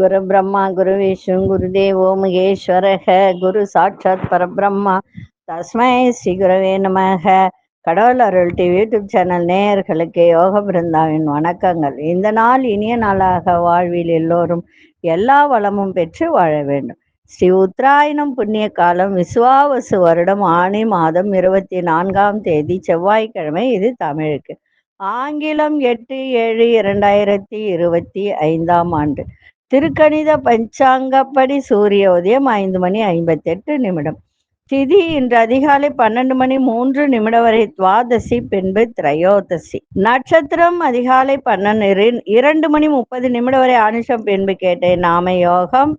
குரு பிரம்மா குரு விஷ்ணு குரு தேவோ மகேஸ்வரக குரு சாட்சாத் பரபிரம்மா தஸ்மை ஸ்ரீ குருவே நமக. கடவுள் அருள் டிவி யூடியூப் சேனல் நேயர்களுக்கு யோக பிருந்தாவின் வணக்கங்கள். இந்த நாள் இனிய நாளாக வாழ்வில் எல்லோரும் எல்லா வளமும் பெற்று வாழ வேண்டும். ஸ்ரீ உத்தராயணம் புண்ணிய காலம் விசுவாவசு வருடம் ஆனி மாதம் 24ஆம் தேதி செவ்வாய்க்கிழமை. இது தமிழுக்கு. ஆங்கிலம் 8/7/2025ஆம் ஆண்டு. திருக்கணித பஞ்சாங்கப்படி சூரிய உதயம் 5:58. திதி இன்று அதிகாலை 12:03 வரை துவாதசி, பின்பு திரையோதசி. நட்சத்திரம் அதிகாலை 2:30 வரை அனுஷம், பின்பு கேட்டை நாம யோகம்.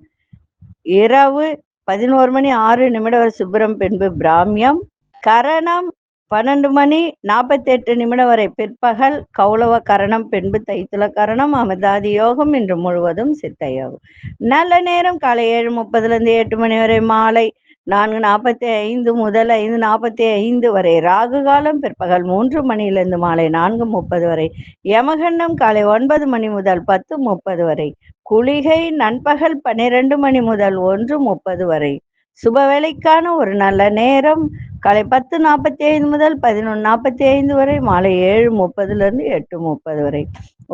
இரவு 11:06 வரை சுப்ரம், பின்பு பிராமியம். கரணம் 12:48 வரை பிற்பகல் கௌளவ கரணம், பின்பு தைத்துல கரணம். அமிர்தாதி யோகம் இன்று முழுவதும் சித்த யோகம். நல்ல நேரம் காலை 7:30 8 மணி வரை, மாலை 4:45 முதல் 5:45 வரை. ராகு காலம் பிற்பகல் 3 மணியிலிருந்து மாலை 4:30 வரை. யமகண்டம் காலை 9 மணி முதல் 10:30 வரை. குளிகை நண்பகல் 12 மணி முதல் 1:30 வரை. சுப வேளைக்கான ஒரு நல்ல நேரம் காலை 10:45 முதல் 11:45 வரை, மாலை 7:30 8:30 வரை.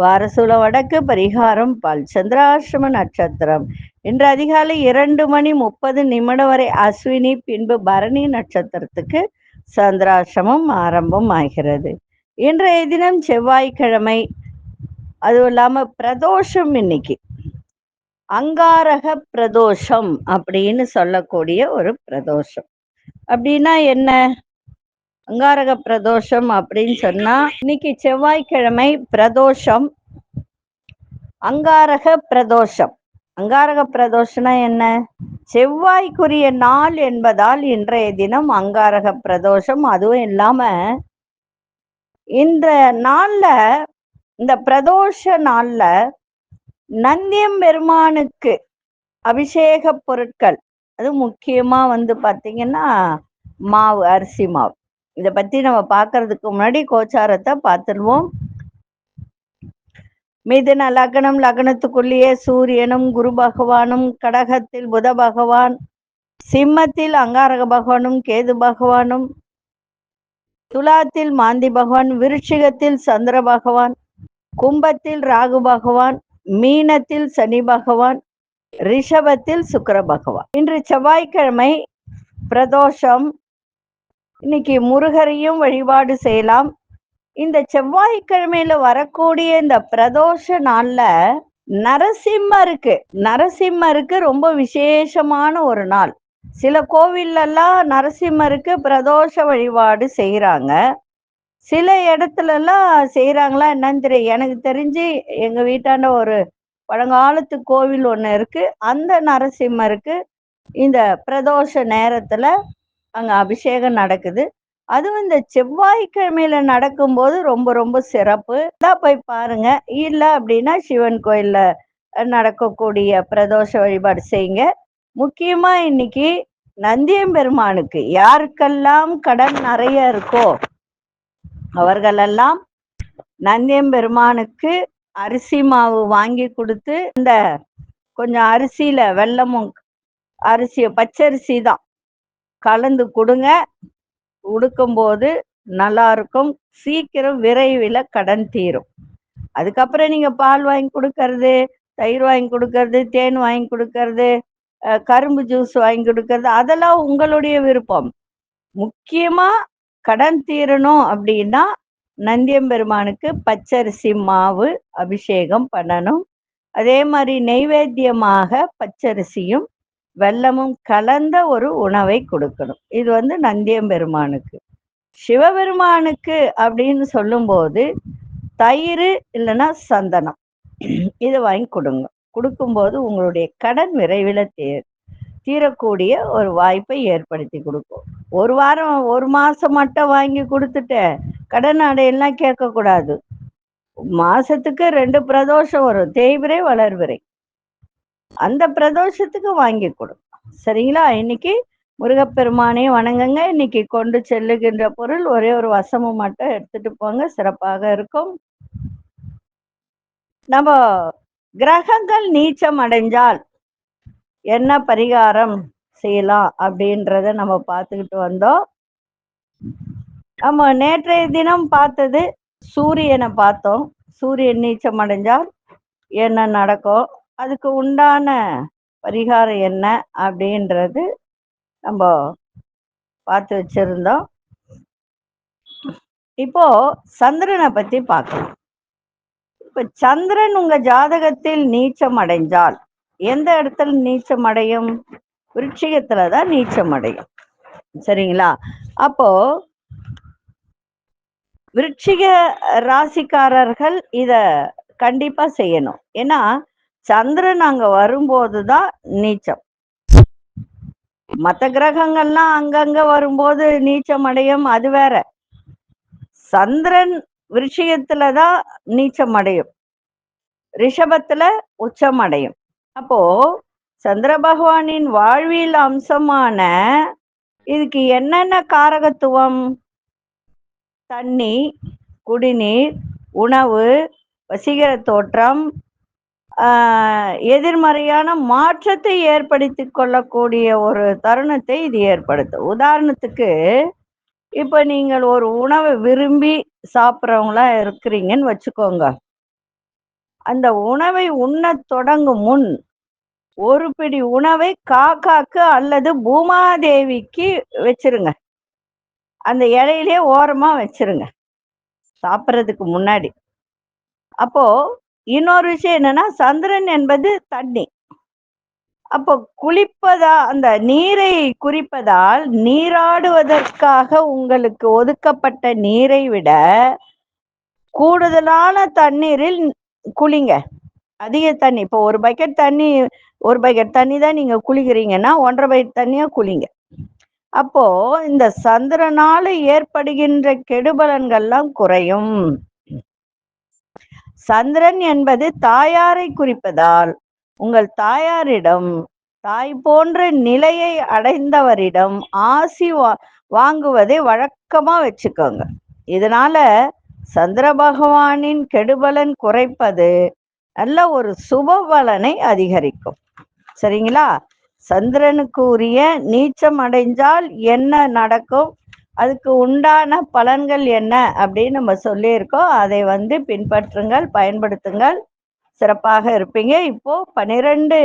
வாரசூல வடக்கு, பரிகாரம் பால். சந்திராசிரம நட்சத்திரம் இன்று அதிகாலை 2:30 வரை அஸ்வினி, பின்பு பரணி நட்சத்திரத்துக்கு சந்திராசிரமம் ஆரம்பம் ஆகிறது. இன்றைய தினம் செவ்வாய்க்கிழமை. அதுவும் இல்லாம பிரதோஷம் இன்னைக்கு அங்காரக பிரதோஷம் அப்படின்னு சொல்லக்கூடிய ஒரு பிரதோஷம். அப்படின்னா என்ன? அங்காரக பிரதோஷம் அப்படின்னு சொன்னா, இன்னைக்கு செவ்வாய்க்கிழமை பிரதோஷம். அங்காரக பிரதோஷம். அங்காரக பிரதோஷம்னா என்ன? செவ்வாய்க்குரிய நாள் என்பதால் இன்றைய தினம் அங்காரக பிரதோஷம். அதுவும் இல்லாம இந்த நாள்ல, இந்த பிரதோஷ நாள்ல நந்தியம் பெருமானுக்கு அபிஷேக பொருட்கள், அது முக்கியமா பாத்தீங்கன்னா மாவு, அரிசி மாவு. இதை பத்தி நம்ம பார்க்கறதுக்கு முன்னாடி கோச்சாரத்தை பார்த்துருவோம். மிதுன லக்னம், லக்னத்துக்குள்ளேயே சூரியனும் குரு பகவானும், கடகத்தில் புத பகவான், சிம்மத்தில் அங்காரக பகவானும் கேது பகவானும், துலாத்தில் மாந்தி பகவான், விருட்சிகத்தில் சந்திர பகவான், கும்பத்தில் ராகு பகவான், மீனத்தில் சனி பகவான், ரிஷபத்தில் சுக்கிர பகவான். இன்று செவ்வாய்க்கிழமை பிரதோஷம். இன்னைக்கு முருகரையும் வழிபாடு செய்யலாம். இந்த செவ்வாய்க்கிழமையில வரக்கூடிய இந்த பிரதோஷ நாள்ல நரசிம்மருக்கு ரொம்ப விசேஷமான ஒரு நாள். சில கோவிலெல்லாம் நரசிம்மருக்கு பிரதோஷ வழிபாடு செய்யறாங்க. சில இடத்துல எல்லாம் செய்யறாங்களா என்னன்னு தெரியும். எனக்கு தெரிஞ்சு எங்க வீட்டாண்ட ஒரு பழங்காலத்து கோவில் ஒண்ணு இருக்கு. அந்த நரசிம்மருக்கு இந்த பிரதோஷ நேரத்துல அங்க அபிஷேகம் நடக்குது. அதுவும் இந்த செவ்வாய்க்கிழமையில நடக்கும்போது ரொம்ப ரொம்ப சிறப்பு தான். போய் பாருங்க. இல்ல அப்படின்னா சிவன் கோயில்ல நடக்கக்கூடிய பிரதோஷ வழிபாடு செய்யுங்க. முக்கியமா இன்னைக்கு நந்தியம் பெருமானுக்கு யாருக்கெல்லாம் கடன் நிறைய இருக்கோ அவர்களெல்லாம் நந்தியம் பெருமானுக்கு அரிசி மாவு வாங்கி கொடுத்து, இந்த கொஞ்சம் அரிசியில வெல்லமும் பச்சரிசி தான் கலந்து கொடுங்க. கொடுக்கும்போது நல்லா இருக்கும். சீக்கிரம் விரைவில் கடன் தீரும். அதுக்கப்புறம் நீங்க பால் வாங்கி கொடுக்கறது, தயிர் வாங்கி கொடுக்கறது, தேன் வாங்கி கொடுக்கறது, கரும்பு ஜூஸ் வாங்கி கொடுக்கறது, அதெல்லாம் உங்களுடைய விருப்பம். முக்கியமா கடன் தீரணும் அப்படின்னா நந்தியம் பெருமானுக்கு பச்சரிசி மாவு அபிஷேகம் பண்ணணும். அதே மாதிரி நெய்வேத்தியமாக பச்சரிசியும் வெல்லமும் கலந்த ஒரு உணவை கொடுக்கணும். இது நந்தியம் பெருமானுக்கு. சிவபெருமானுக்கு அப்படின்னு சொல்லும்போது தயிர் இல்லைன்னா சந்தனம் இது வாங்கி கொடுங்க. கொடுக்கும்போது உங்களுடைய கடன் விரைவில் தீரக்கூடிய ஒரு வாய்ப்பை ஏற்படுத்தி கொடுக்கும். ஒரு வாரம் ஒரு மாசம் மட்டும் வாங்கி கொடுத்துட்டு கடன் அடையெல்லாம் கேட்கக்கூடாது. மாசத்துக்கு 2 பிரதோஷம் வரும், தேய்பிரை வளர்விரை. அந்த பிரதோஷத்துக்கு வாங்கி கொடுங்க. சரிங்களா? இன்னைக்கு முருகப்பெருமானையும் வணங்குங்க. இன்னைக்கு கொண்டு செல்லுகின்ற பொருள் ஒரே ஒரு வசமும் மட்டும் எடுத்துட்டு போங்க, சிறப்பாக இருக்கும். நம்ம கிரகங்கள் நீச்சம் அடைஞ்சால் என்ன பரிகாரம் செய்யலாம் அப்படின்றத நம்ம பார்த்துக்கிட்டு வந்தோம். நம்ம நேற்றைய தினம் பார்த்தது சூரியனை பார்த்தோம். சூரியன் நீச்சம் அடைஞ்சால் என்ன நடக்கும், அதுக்கு உண்டான பரிகாரம் என்ன அப்படின்றது நம்ம பார்த்து வச்சிருந்தோம். இப்போ சந்திரனை பத்தி பார்க்கலாம். இப்ப சந்திரன் உங்க ஜாதகத்தில் நீச்சம் அடைஞ்சால் எந்த இடத்துல நீச்சம் அடையும்? விருச்சிகத்துலதான் நீச்சம் அடையும். சரிங்களா? அப்போ விருச்சிக ராசிக்காரர்கள் இத கண்டிப்பா செய்யணும். ஏன்னா சந்திரன் அங்க வரும்போதுதான் நீச்சம். மற்ற கிரகங்கள்லாம் அங்கங்க வரும்போது நீச்சம் அடையும், அது வேற. சந்திரன் விருச்சிகத்துலதான் நீச்சம் அடையும், ரிஷபத்துல உச்சம் அடையும். அப்போ சந்திர பகவானின் வாழ்வியல் அம்சமான இதுக்கு என்னென்ன காரகத்துவம்? தண்ணி, குடிநீர், உணவு, வசீகர தோற்றம், எதிர்மறையான மாற்றத்தை ஏற்படுத்தி கொள்ளக்கூடிய ஒரு தருணத்தை இது ஏற்படுத்தும். உதாரணத்துக்கு இப்ப நீங்கள் ஒரு உணவை விரும்பி சாப்பிட்றவங்களா இருக்கிறீங்கன்னு வச்சுக்கோங்க. அந்த உணவை உண்ண தொடங்கும் முன் ஒரு பிடி உணவை காக்காக்கு அல்லது பூமாதேவிக்கு வச்சிருங்க. அந்த இலையிலே ஓரமா வச்சிருங்க சாப்பிட்றதுக்கு முன்னாடி. அப்போ இன்னொரு விஷயம் என்னன்னா, சந்திரன் என்பது தண்ணி. அப்போ குளிப்பதா அந்த நீரை குறிப்பதால் நீராடுவதற்காக உங்களுக்கு ஒதுக்கப்பட்ட நீரை விட கூடுதலான தண்ணீரில் குளிங்க. அதிக தண்ணி, இப்போ ஒரு பக்கெட் தண்ணி தான் நீங்க குளிக்கிறீங்கன்னா 1.5 பக்கெட் தண்ணியா குளிங்க. அப்போ இந்த சந்திரனால ஏற்படுகின்ற கெடுபலன்கள்லாம் குறையும். சந்திரன் என்பது தாயாரை குறிப்பதால் உங்கள் தாயாரிடம், தாய் போன்ற நிலையை அடைந்தவரிடம் ஆசி வாங்குவதை வழக்கமா வச்சுக்கோங்க. இதனால சந்திர பகவானின் கெடுபலன் குறைப்பது நல்ல ஒரு சுப பலனை அதிகரிக்கும். சரிங்களா? சந்திரனுக்கு உரிய நீச்சம் அடைஞ்சால் என்ன நடக்கும், அதுக்கு உண்டான பலன்கள் என்ன அப்படின்னு நம்ம சொல்லியிருக்கோம். அதை பின்பற்றுங்கள், பயன்படுத்துங்கள், சிறப்பாக இருப்பீங்க. இப்போ 12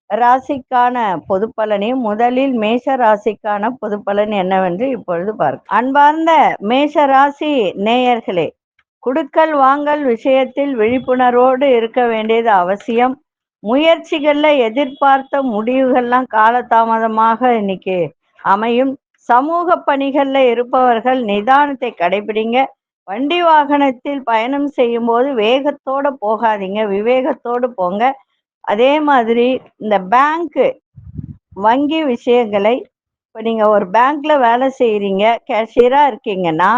ராசிக்கான பொது பலனையும் முதலில் மேஷ ராசிக்கான பொது பலன் என்னவென்று இப்பொழுது பார்க்க. அன்பார்ந்த மேஷ ராசி நேயர்களே, குடுக்கல் வாங்கல் விஷயத்தில் விழிப்புணர்வோடு இருக்க வேண்டியது அவசியம். முயற்சிகள்ல எதிர்பார்த்த முடிவுகள்லாம் காலதாமதமாக இன்னைக்கு அமையும். சமூக பணிகள்ல இருப்பவர்கள் நிதானத்தை கடைபிடிங்க. வண்டி வாகனத்தில் பயணம் செய்யும் போது வேகத்தோட போகாதீங்க, விவேகத்தோடு போங்க. அதே மாதிரி இந்த பேங்க் வங்கி விஷயங்களை, இப்போ நீங்க ஒரு பேங்க்ல வேலை செய்யறீங்க, கேஷியரா இருக்கீங்கன்னா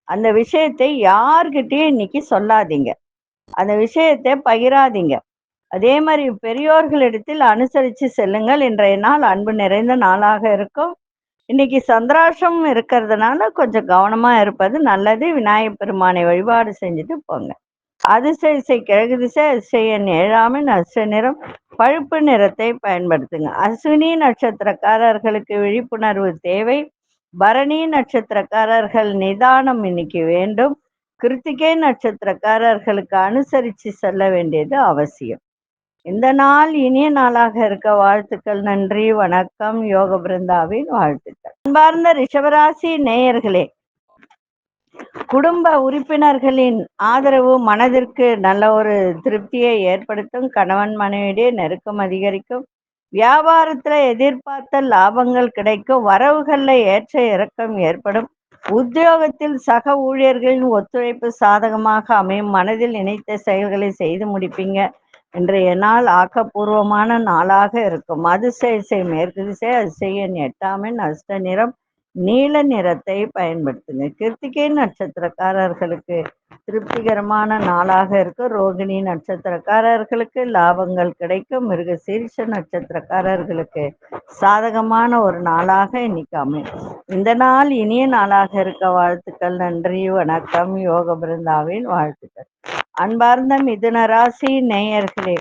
அந்த விஷயத்தை யார்கிட்டயும் இன்னைக்கு சொல்லாதீங்க, அந்த விஷயத்தை பகிராதீங்க. அதே மாதிரி பெரியோர்களிடத்தில் அனுசரித்து செல்லுங்கள். இன்றைய நாள் அன்பு நிறைந்த நாளாக இருக்கும். இன்னைக்கு சந்திராஷம் இருக்கிறதுனால கொஞ்சம் கவனமா இருப்பது நல்லது. விநாயகப் பெருமானை வழிபாடு செஞ்சுட்டு போங்க. அதிசய கிழக்கு திசை, அதிசய எண் 7 அதிர்ஷ்ட நிறம் பழுப்பு நிறத்தை பயன்படுத்துங்க. அஸ்வினி நட்சத்திரக்காரர்களுக்கு விழிப்புணர்வு தேவை. பரணி நட்சத்திரக்காரர்கள் நிதானம் இன்னைக்கு வேண்டும். கிருத்திகை நட்சத்திரக்காரர்களுக்கு அனுசரித்து செல்ல வேண்டியது அவசியம். இந்த நாள் இனிய நாளாக இருக்க வாழ்த்துக்கள். நன்றி, வணக்கம். யோக பிருந்தாவின் வாழ்த்துக்கள். அன்பார்ந்த ரிஷபராசி நேயர்களே, குடும்ப உறுப்பினர்களின் ஆதரவு மனதிற்கு நல்ல ஒரு திருப்தியை ஏற்படுத்தும். கணவன் மனைவியிடையே நெருக்கம் அதிகரிக்கும். வியாபாரத்துல எதிர்பார்த்த லாபங்கள் கிடைக்கும். வரவுகள்ல ஏற்ற இறக்கம் ஏற்படும். உத்தியோகத்தில் சக ஊழியர்களின் ஒத்துழைப்பு சாதகமாக அமையும். மனதில் நினைத்த செயல்களை செய்து முடிப்பீங்க. இன்றைய நாள் ஆக்கப்பூர்வமான நாளாக இருக்கும். அதிசய மேற்கு திசை, அதிசய எண் 8 அதிர்ஷ்ட நிறம் நீல நிறத்தை பயன்படுத்துங்க. கிருத்திகை நட்சத்திரக்காரர்களுக்கு திருப்திகரமான நாளாக இருக்கும். ரோகிணி நட்சத்திரக்காரர்களுக்கு லாபங்கள் கிடைக்கும். மிருக சீரிஷ நட்சத்திரக்காரர்களுக்கு சாதகமான ஒரு நாளாக இன்னைக்கு அமையும். இந்த நாள் இனிய நாளாக இருக்க வாழ்த்துக்கள். நன்றி, வணக்கம். யோக பிருந்தாவின் வாழ்த்துக்கள். அன்பார்ந்த மிதுன ராசி நேயர்களே,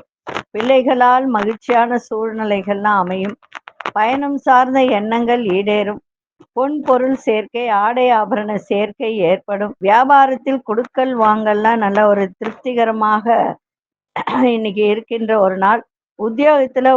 பிள்ளைகளால் மகிழ்ச்சியான சூழ்நிலைகள்லாம் அமையும். பயணம் சார்ந்த எண்ணங்கள் ஈடேறும். பொன் பொருள் சேர்க்கை, ஆடை ஆபரண சேர்க்கை ஏற்படும். வியாபாரத்தில் கொடுக்கல் வாங்கல்லாம் நல்ல ஒரு திருப்திகரமாக இன்னைக்கு இருக்கின்ற ஒரு நாள். உத்தியோகத்துல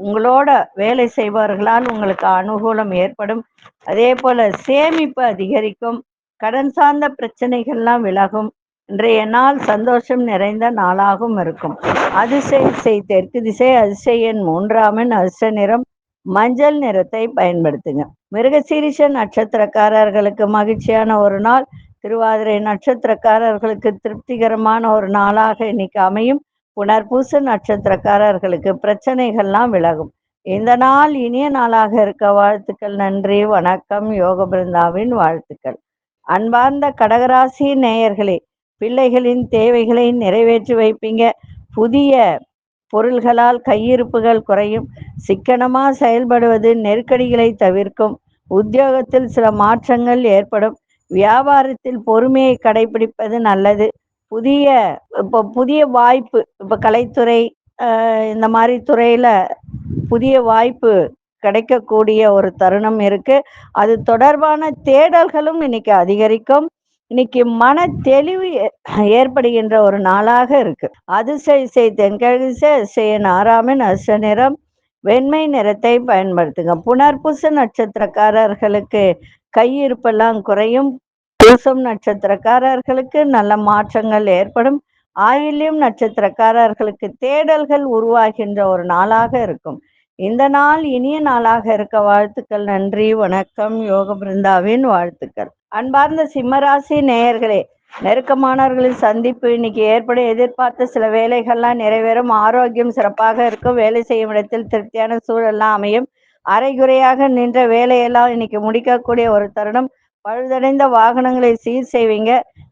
உங்களோட வேலை செய்பவர்களால் உங்களுக்கு அனுகூலம் ஏற்படும். அதே போல சேமிப்பு அதிகரிக்கும். கடன் சார்ந்த பிரச்சனைகள்லாம் விலகும். இன்றைய நாள் சந்தோஷம் நிறைந்த நாளாகவும் இருக்கும். அதிசய தெற்கு திசை, அதிசய எண் 3 அதிர்ஷ்ட நிறம் மஞ்சள் நிறத்தை பயன்படுத்துங்க. மிருகசீரிஷ நட்சத்திரக்காரர்களுக்கு மகிழ்ச்சியான ஒரு நாள். திருவாதிரை நட்சத்திரக்காரர்களுக்கு திருப்திகரமான ஒரு நாளாக இன்னைக்கு அமையும். புனர்பூச நட்சத்திரக்காரர்களுக்கு பிரச்சனைகள்லாம் விலகும். இந்த நாள் இனிய நாளாக இருக்க வாழ்த்துக்கள். நன்றி, வணக்கம். யோக பிருந்தாவின் வாழ்த்துக்கள். அன்பார்ந்த கடகராசி நேயர்களே, பிள்ளைகளின் தேவைகளை நிறைவேற்றி வைப்பீங்க. புதிய பொருள்களால் கையிருப்புகள் குறையும். சிக்கனமா செயல்படுவது நெருக்கடிகளை தவிர்க்கும். உத்தியோகத்தில் சில மாற்றங்கள் ஏற்படும். வியாபாரத்தில் பொறுமையை கடைபிடிப்பது நல்லது. புதிய வாய்ப்பு, இப்போ கலைத்துறை இந்த மாதிரி துறையில புதிய வாய்ப்பு கிடைக்கக்கூடிய ஒரு தருணம் இருக்கு. அது தொடர்பான தேடல்களும் இன்னைக்கு அதிகரிக்கும். இன்னைக்கு மன தெளிவு ஏற்படுகின்ற ஒரு நாளாக இருக்கு. அதிசய தென்கிழக்கு திசை, 6 அதிர்ஷ்ட நிறம் வெண்மை நிறத்தை பயன்படுத்துங்க. புனர்பூச நட்சத்திரக்காரர்களுக்கு கையிருப்பெல்லாம் குறையும். பூசம் நட்சத்திரக்காரர்களுக்கு நல்ல மாற்றங்கள் ஏற்படும். ஆயில்யம் நட்சத்திரக்காரர்களுக்கு தேடல்கள் உருவாகின்ற ஒரு நாளாக இருக்கும். இந்த நாள் இனிய நாளாக இருக்க வாழ்த்துக்கள். நன்றி, வணக்கம். யோக பிருந்தாவின் வாழ்த்துக்கள். அன்பார்ந்த சிம்மராசி நேயர்களே, நெருக்கமானவர்களின் சந்திப்பு இன்னைக்கு ஏற்படும். எதிர்பார்த்த சில வேலைகள்லாம் நிறைவேறும். ஆரோக்கியம் சிறப்பாக இருக்கும். வேலை செய்யும் இடத்தில் திருப்தியான சூழல்லாம் அமையும். அரைகுறையாக நின்ற வேலையெல்லாம் இன்னைக்கு முடிக்கக்கூடிய ஒரு தருணம். பழுதடைந்த வாகனங்களை சீர் செய்வீங்க.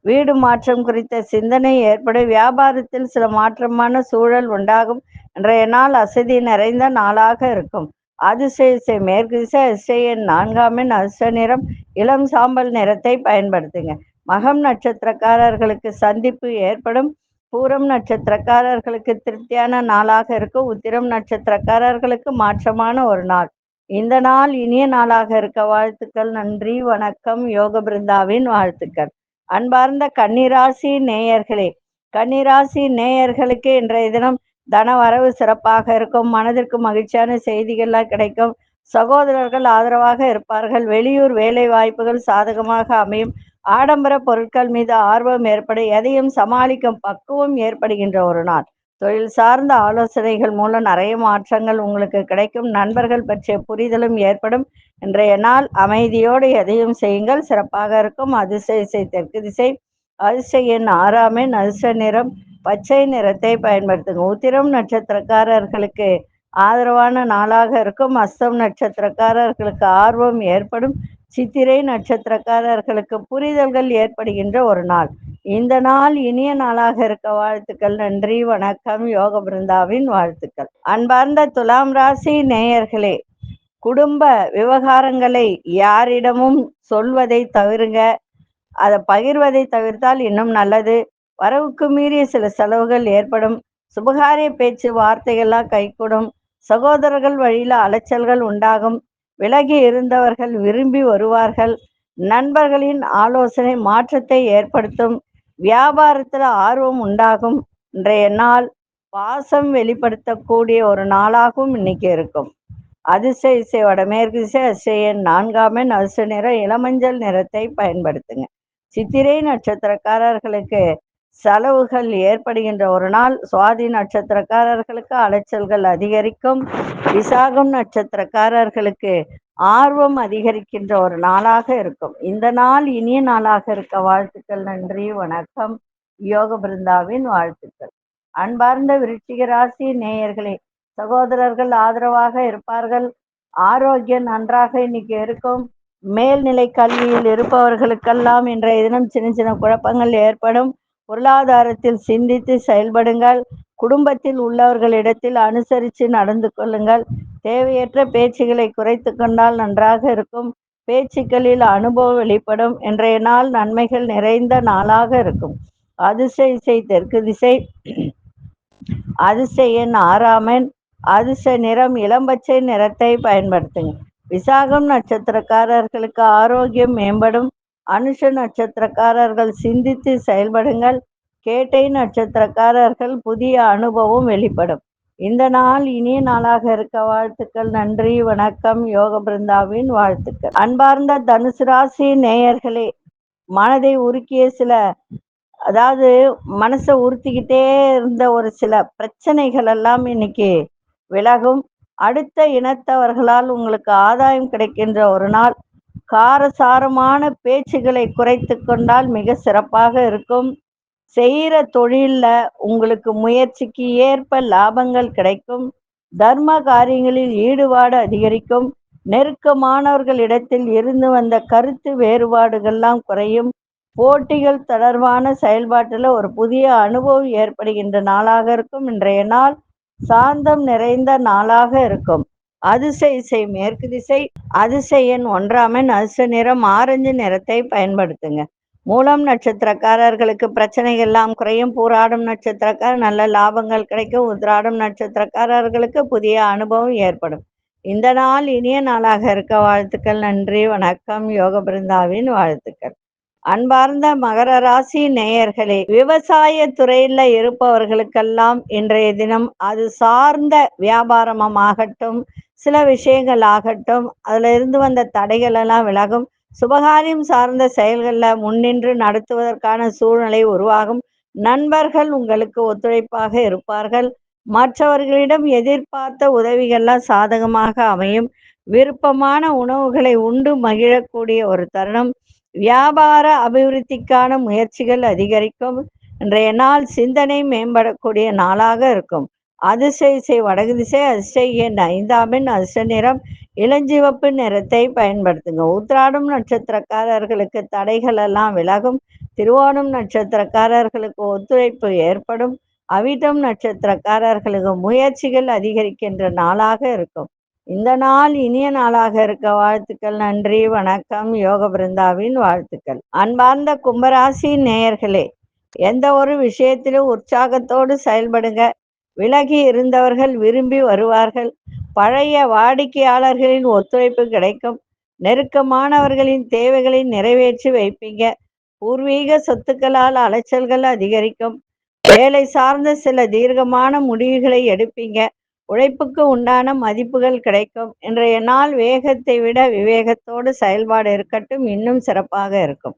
வீடு மாற்றம் குறித்த சிந்தனை ஏற்படும். வியாபாரத்தில் சில மாற்றமான சூழல் உண்டாகும். இன்றைய நாள் அசதி நிறைந்த நாளாக இருக்கும். அதிசய மேற்கு திசை, அதிசய எண் 4 அதிர்ஷ்ட நிறம் இளம் சாம்பல் நிறத்தை பயன்படுத்துங்க. மகம் நட்சத்திரக்காரர்களுக்கு சந்திப்பு ஏற்படும். பூரம் நட்சத்திரக்காரர்களுக்கு திருப்தியான நாளாக இருக்கும். உத்திரம் நட்சத்திரக்காரர்களுக்கு மாற்றமான ஒரு நாள். இந்த நாள் இனிய நாளாக இருக்க வாழ்த்துக்கள். நன்றி, வணக்கம். யோக பிருந்தாவின் வாழ்த்துக்கள். அன்பார்ந்த கன்னிராசி நேயர்களே, கன்னிராசி நேயர்களுக்கு இன்றைய தினம் தன வரவு சிறப்பாக இருக்கும். மனதிற்கு மகிழ்ச்சியான செய்திகள்லாம் கிடைக்கும். சகோதரர்கள் ஆதரவாக இருப்பார்கள். வெளியூர் வேலை வாய்ப்புகள் சாதகமாக அமையும். ஆடம்பர பொருட்கள் மீது ஆர்வம் ஏற்படும். எதையும் சமாளிக்கும் பக்குவம் ஏற்படுகின்ற ஒரு நாள். தொழில் சார்ந்த ஆலோசனைகள் மூலம் நிறைய மாற்றங்கள் உங்களுக்கு கிடைக்கும். நண்பர்கள் பற்றிய புரிதலும் ஏற்படும். இன்றைய நாள் அமைதியோடு எதையும் செய்யுங்கள், சிறப்பாக இருக்கும். அதிசய தெற்கு திசை, அதிசய எண் 6 அதிர்ஷ்ட நிறம் பச்சை நிறத்தை பயன்படுத்துங்க. உத்திரம் நட்சத்திரக்காரர்களுக்கு ஆதரவான நாளாக இருக்கும். அஸ்தம் நட்சத்திரக்காரர்களுக்கு ஆர்வம் ஏற்படும். சித்திரை நட்சத்திரக்காரர்களுக்கு புரிதல்கள் ஏற்படுகின்ற ஒரு நாள். இந்த நாள் இனிய நாளாக இருக்க வாழ்த்துக்கள். நன்றி, வணக்கம். யோக பிருந்தாவின் வாழ்த்துக்கள். அன்பார்ந்த துலாம் ராசி நேயர்களே, குடும்ப விவகாரங்களை யாரிடமும் சொல்வதை தவிருங்க. அதை பகிர்வதை தவிர்த்தால் இன்னும் நல்லது. வரவுக்கு மீறிய சில செலவுகள் ஏற்படும். சுபகாரிய பேச்சு வார்த்தைகள்லாம் கைகூடும். சகோதரர்கள் வழியில அலைச்சல்கள் உண்டாகும். விலகி இருந்தவர்கள் விரும்பி வருவார்கள். நண்பர்களின் ஆலோசனை மாற்றத்தை ஏற்படுத்தும். வியாபாரத்தில் ஆர்வம் உண்டாகும். இன்றைய நாள் பாசம் வெளிப்படுத்தக்கூடிய ஒரு நாளாகவும் இன்னைக்கு இருக்கும். அதிசய வடமேற்கு திசை, அதிசய எண் 4 அதிர்ஷ்ட நிறம் இளமஞ்சள் நிறத்தை பயன்படுத்துங்க. சித்திரை நட்சத்திரக்காரர்களுக்கு செலவுகள் ஏற்படுகின்ற ஒரு நாள். சுவாதி நட்சத்திரக்காரர்களுக்கு அலைச்சல்கள் அதிகரிக்கும். விசாகம் நட்சத்திரக்காரர்களுக்கு ஆர்வம் அதிகரிக்கின்ற ஒரு நாளாக இருக்கும். இந்த நாள் இனிய நாளாக இருக்க வாழ்த்துக்கள். நன்றி, வணக்கம். யோக பிருந்தாவின் வாழ்த்துக்கள். அன்பார்ந்த விருச்சிக ராசி நேயர்களே, சகோதரர்கள் ஆதரவாக இருப்பார்கள். ஆரோக்கியம் நன்றாக இன்னைக்கு இருக்கும். மேல்நிலை கல்வியில் இருப்பவர்களுக்கெல்லாம் இன்றைய தினம் சின்ன சின்ன குழப்பங்கள் ஏற்படும். பொருளாதாரத்தில் சிந்தித்து செயல்படுங்கள். குடும்பத்தில் உள்ளவர்களிடத்தில் அனுசரித்து நடந்து கொள்ளுங்கள். தேவையற்ற பேச்சுகளை குறைத்து கொண்டால் நன்றாக இருக்கும். பேச்சுக்களில் அனுபவம் வெளிப்படும். இன்றைய நாள் நன்மைகள் நிறைந்த நாளாக இருக்கும். அதிசய தெற்கு திசை, அதிர்ஷ்ட எண் 6ஆம் எண். அதிர்ஷ்ட நிறம் இளம்பச்சை நிறத்தை பயன்படுத்துங்க. விசாகம் நட்சத்திரக்காரர்களுக்கு ஆரோக்கியம் மேம்படும். அனுஷ நட்சத்திரக்காரர்கள் சிந்தித்து செயல்படுங்கள். கேட்டை நட்சத்திரக்காரர்கள் புதிய அனுபவம் வெளிப்படும். இந்த நாள் இனிய நாளாக இருக்க வாழ்த்துக்கள். நன்றி, வணக்கம். யோக பிருந்தாவின் வாழ்த்துக்கள். அன்பார்ந்த தனுசு ராசி நேயர்களே, மனதை உருக்கிய அதாவது மனசை உறுத்திக்கிட்டே இருந்த ஒரு சில பிரச்சனைகள் எல்லாம் இன்னைக்கு விலகும். அடுத்த இனத்தவர்களால் உங்களுக்கு ஆதாயம் கிடைக்கின்ற ஒரு நாள். காரசாரமான பேச்சுகளை குறைத்து கொண்டால் மிக சிறப்பாக இருக்கும். செய்கிற தொழில்ல உங்களுக்கு முயற்சிக்கு ஏற்ப லாபங்கள் கிடைக்கும். தர்ம காரியங்களில் ஈடுபாடு அதிகரிக்கும். நெருக்கமானவர்களிடத்தில் இருந்து வந்த கருத்து வேறுபாடுகள்லாம் குறையும். போட்டிகள் தொடர்பான செயல்பாட்டில் ஒரு புதிய அனுபவம் ஏற்படுகின்ற நாளாக இருக்கும். இன்றைய நாள் சாந்தம் நிறைந்த நாளாக இருக்கும். அதிர்ஷ்ட இசை மேற்கு திசை. அதிர்ஷ்ட எண் 1ஆம் எண். அதிர்ஷ்ட நிறம் ஆரஞ்சு நிறத்தை பயன்படுத்துங்க. மூலம் நட்சத்திரக்காரர்களுக்கு பிரச்சனைகள் எல்லாம் குறையும். பூராடம் நட்சத்திரக்காரர் நல்ல லாபங்கள் கிடைக்கும். உத்திராடம் நட்சத்திரக்காரர்களுக்கு புதிய அனுபவம் ஏற்படும். இந்த நாள் இனிய நாளாக இருக்க வாழ்த்துக்கள். நன்றி, வணக்கம். யோக பிருந்தாவின் வாழ்த்துக்கள். அன்பார்ந்த மகர ராசி நேயர்களே, விவசாய துறையில இருப்பவர்களுக்கெல்லாம் இன்றைய தினம் அது சார்ந்த வியாபாரமாகட்டும், சில விஷயங்கள் ஆகட்டும், அதுல இருந்து வந்த தடைகள் எல்லாம் விலகும். சுபகாரியம் சார்ந்த செயல்களில் முன்னின்று நடத்துவதற்கான சூழ்நிலை உருவாகும். நண்பர்கள் உங்களுக்கு ஒத்துழைப்பாக இருப்பார்கள். மற்றவர்களிடம் எதிர்பார்த்த உதவிகள்லாம் சாதகமாக அமையும். விருப்பமான உணவுகளை உண்டு மகிழக்கூடிய ஒரு தருணம். வியாபார அபிவிருத்திக்கான முயற்சிகள் அதிகரிக்கும். இன்றைய நாள் சிந்தனை மேம்படக்கூடிய நாளாக இருக்கும். அதிர்ஷ்ட இசை வடகு திசை. அதிர்ஷ்ட எண் 5ஆம் எண். அதிர்ஷ்ட நிறம் இளஞ்சிவப்பு நிறத்தை பயன்படுத்துங்க. உத்திராடம் நட்சத்திரக்காரர்களுக்கு தடைகள் எல்லாம் விலகும். திருவோணம் நட்சத்திரக்காரர்களுக்கு ஒத்துழைப்பு ஏற்படும். அவிட்டம் நட்சத்திரக்காரர்களுக்கு முயற்சிகள் அதிகரிக்கின்ற நாளாக இருக்கும். இந்த நாள் இனிய நாளாக இருக்க வாழ்த்துக்கள். நன்றி, வணக்கம். யோக பிருந்தாவின் வாழ்த்துக்கள். அன்பார்ந்த கும்பராசி நேயர்களே, எந்த ஒரு விஷயத்திலும் உற்சாகத்தோடு செயல்படுங்க. விலகி இருந்தவர்கள் விரும்பி வருவார்கள். பழைய வாடிக்கையாளர்களின் ஒத்துழைப்பு கிடைக்கும். நெருக்கமானவர்களின் தேவைகளை நிறைவேற்றி வைப்பீங்க. பூர்வீக சொத்துக்களால் அலைச்சல்கள் அதிகரிக்கும். வேலை சார்ந்த சில தீர்க்கமான முடிவுகளை எடுப்பீங்க. உழைப்புக்கு உண்டான மதிப்புகள் கிடைக்கும். இன்றைய நாள் வேகத்தை விட விவேகத்தோடு செயல்பாடு இருக்கட்டும், இன்னும் சிறப்பாக இருக்கும்.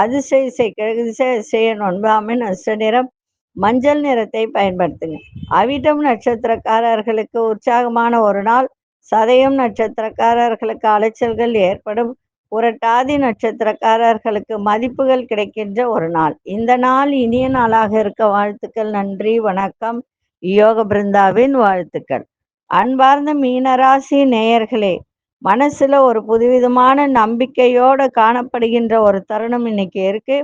அதிர்ஷ்ட இசை கிழக்கு திசை. அதிர்ஷ்ட எண் 9ஆம் எண். அதிர்ஷ்ட நிறம் மஞ்சள் நிறத்தை பயன்படுத்துங்க. அவிட்டம் நட்சத்திரக்காரர்களுக்கு உற்சாகமான ஒரு நாள். சதயம் நட்சத்திரக்காரர்களுக்கு அலைச்சல்கள் ஏற்படும். புரட்டாதி நட்சத்திரக்காரர்களுக்கு மதிப்புகள் கிடைக்கின்ற ஒரு நாள். இந்த நாள் இனிய நாளாக இருக்க வாழ்த்துக்கள். நன்றி, வணக்கம். யோக பிருந்தாவின் வாழ்த்துக்கள். அன்பார்ந்த மீனராசி நேயர்களே, மனசுல ஒரு புதுவிதமான நம்பிக்கையோடு காணப்படுகின்ற ஒரு தருணம் இன்னைக்கு இருக்கு.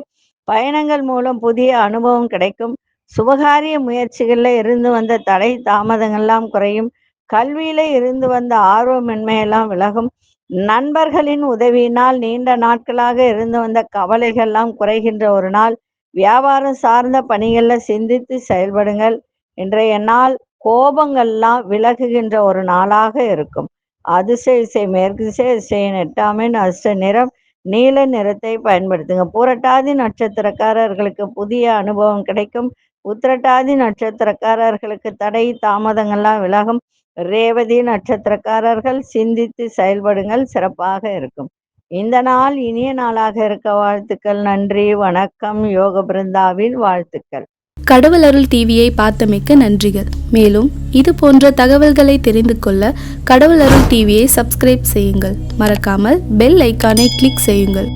பயணங்கள் மூலம் புதிய அனுபவம் கிடைக்கும். சுபகாரிய முயற்சிகள்ல இருந்து வந்த தடை தாமதங்கள்லாம் குறையும். கல்வியில இருந்து வந்த ஆர்வமின்மையெல்லாம் விலகும். நண்பர்களின் உதவியினால் நீண்ட நாட்களாக இருந்து வந்த கவலைகள்லாம் குறைகின்ற ஒரு நாள். வியாபாரம் சார்ந்த பணிகள்ல சிந்தித்து செயல்படுங்கள். இன்றைய நாள் கோபங்கள்லாம் விலகுகின்ற ஒரு நாளாக இருக்கும். அதிர்ஷ்ட இசை மேற்கு திசை. அதிர்ஷ்ட எண் 8ஆம் எண். அதிர்ஷ்ட நிறம் நீல நிறத்தை பயன்படுத்துங்க. பூரட்டாதி நட்சத்திரக்காரர்களுக்கு புதிய அனுபவம் கிடைக்கும். உத்திரட்டாதி நட்சத்திரக்காரர்களுக்கு தடை தாமதங்கள்லாம் விலகும். ரேவதி நட்சத்திரக்காரர்கள் சிந்தித்து செயல்படுங்கள், சிறப்பாக இருக்கும். இந்த நாள் இனிய நாளாக இருக்க வாழ்த்துக்கள். நன்றி, வணக்கம். யோக பிருந்தாவின் வாழ்த்துக்கள். கடவுள் அருள் டிவியை பார்த்தமைக்க நன்றிகள். மேலும் இது போன்ற தகவல்களை தெரிந்து கொள்ள கடவுள் அருள் டிவியை சப்ஸ்கிரைப் செய்யுங்கள். மறக்காமல் பெல் ஐக்கானை கிளிக் செய்யுங்கள்.